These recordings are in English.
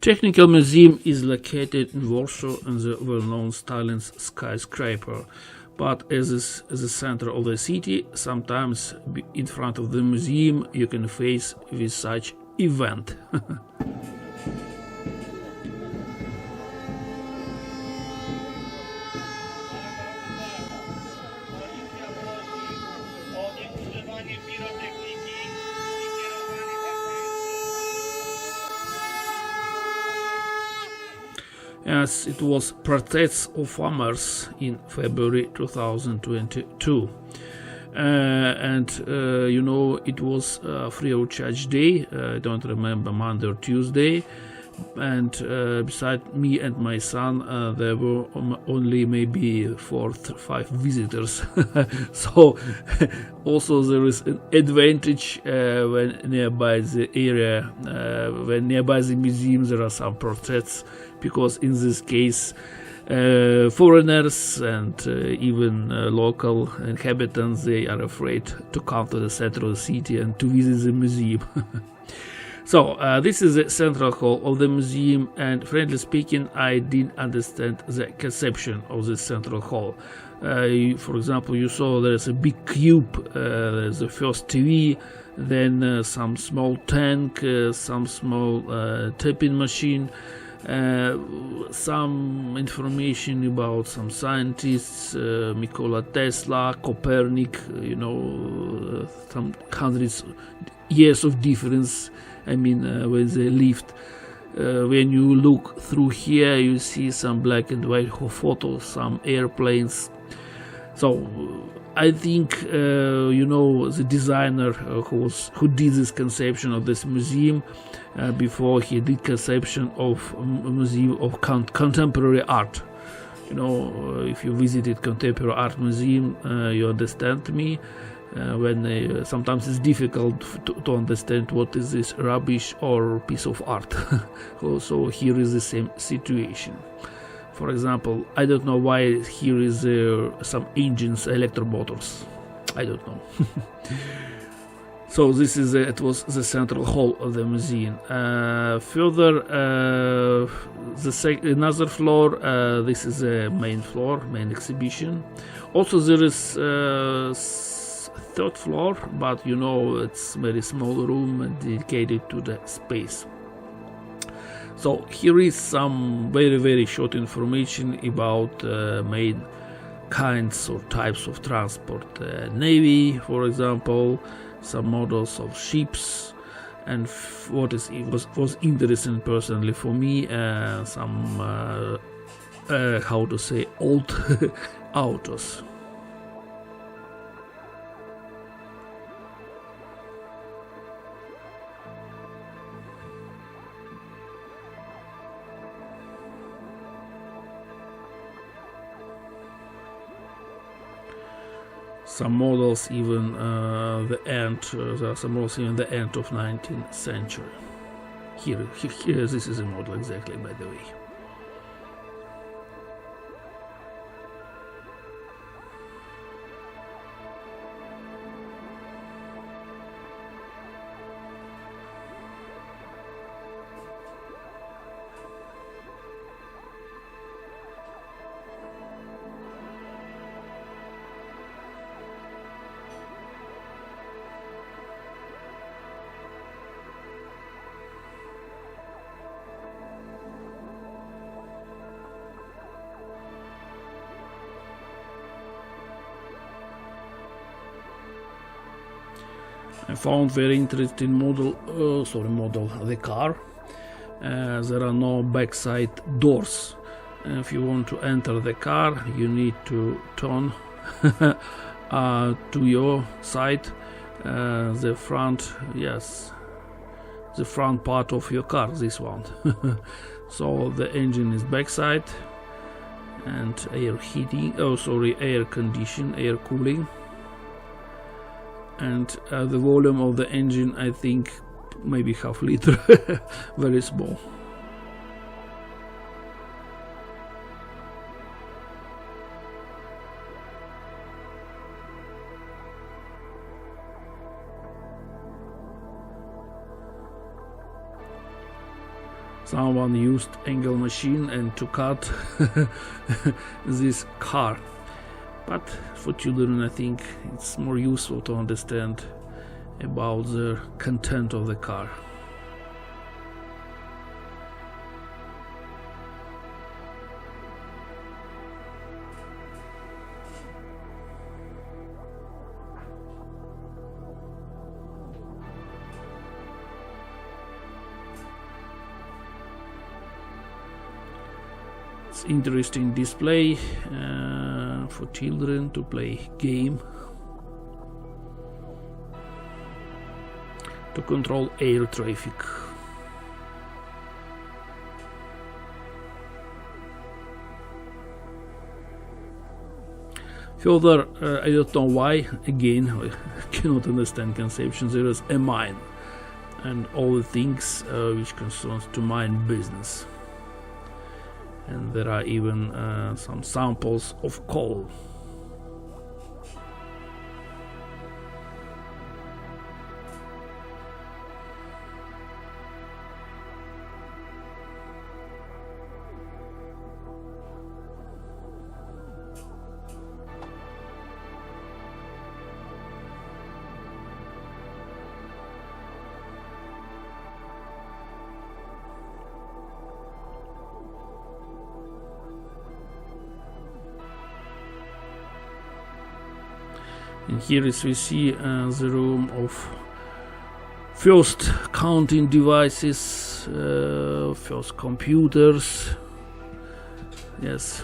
Technical Museum is located in Warsaw in the well-known Stalin's skyscraper, but as the center of the city, sometimes in front of the museum you can face with such event. As it was protests of farmers in February 2022. It was free of charge day. I don't remember, Monday or Tuesday. And beside me and my son, there were only maybe 4 or 5 visitors. So also there is an advantage when nearby the area, when nearby the museum there are some protests, because in this case foreigners and even local inhabitants, they are afraid to come to the center of the city and to visit the museum. So this is the central hall of the museum, and frankly speaking, I didn't understand the conception of this central hall. For example, you saw there's a big cube, there's the first TV, then some small tank, some small tapping machine, some information about some scientists, Nikola Tesla, Copernic, some hundreds years of difference. I mean, with the lift. When you look through here, you see some black and white photos, some airplanes. So I think the designer who did this conception of this museum before he did conception of a museum of contemporary art. If you visited contemporary art museum, you understand me. When sometimes it's difficult to understand what is this rubbish or piece of art. So here is the same situation. For example, I don't know why here is some engines, electromotors. I don't know. So this is it was the central hall of the museum. Further, another floor. This is the main floor, main exhibition. Also, there is third floor, but it's very small room dedicated to the space. So here is some very, very short information about main kinds or types of transport. Navy, for example, some models of ships, and what was interesting personally for me, some old autos. Some models even there are some models even the end of 19th century. Here, this is a model exactly, by the way. I found very interesting the car. There are no backside doors. If you want to enter the car, you need to turn to your side, the front part of your car, this one. So the engine is backside, and air condition, air cooling. And the volume of the engine, I think maybe half liter, very small. someone used angle machine and to cut this car. But for children, I think it's more useful to understand about the content of the car. It's interesting display for children to play game, to control air traffic. Further, I don't know why, again, I cannot understand conception, there is a mine and all the things which concerns to mine business. And there are even some samples of coal. And here is we see the room of first counting devices, first computers. Yes.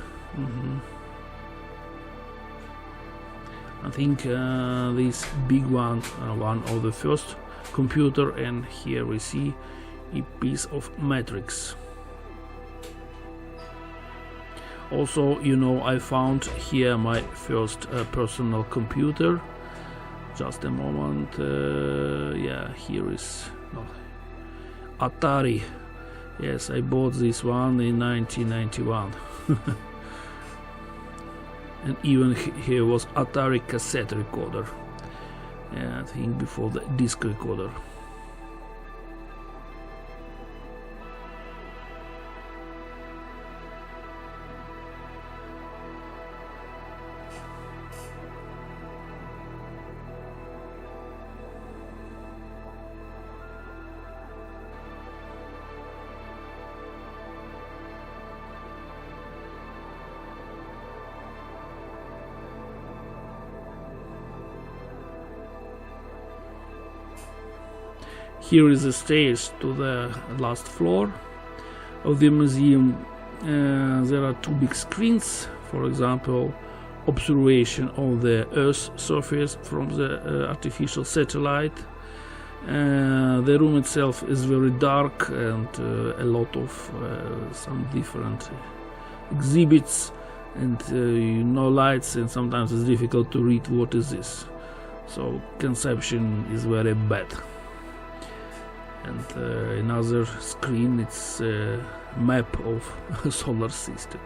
I think this big one of the first computer, and here we see a piece of matrix. Also, you know, I found here my first personal computer. Just a moment. Yeah, here is Atari. Yes, I bought this one in 1991. And even here was Atari cassette recorder. Yeah, I think before the disc recorder. Here is the stairs to the last floor of the museum. There are two big screens, for example, observation of the Earth's surface from the artificial satellite. The room itself is very dark, and a lot of some different exhibits and no lights, and sometimes it's difficult to read what is this. So conception is very bad. And another screen, it's a map of solar system.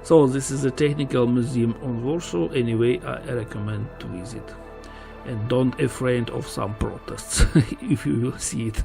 So this is a technical museum on Warsaw. Anyway, I recommend to visit, and don't afraid of some protests if you will see it.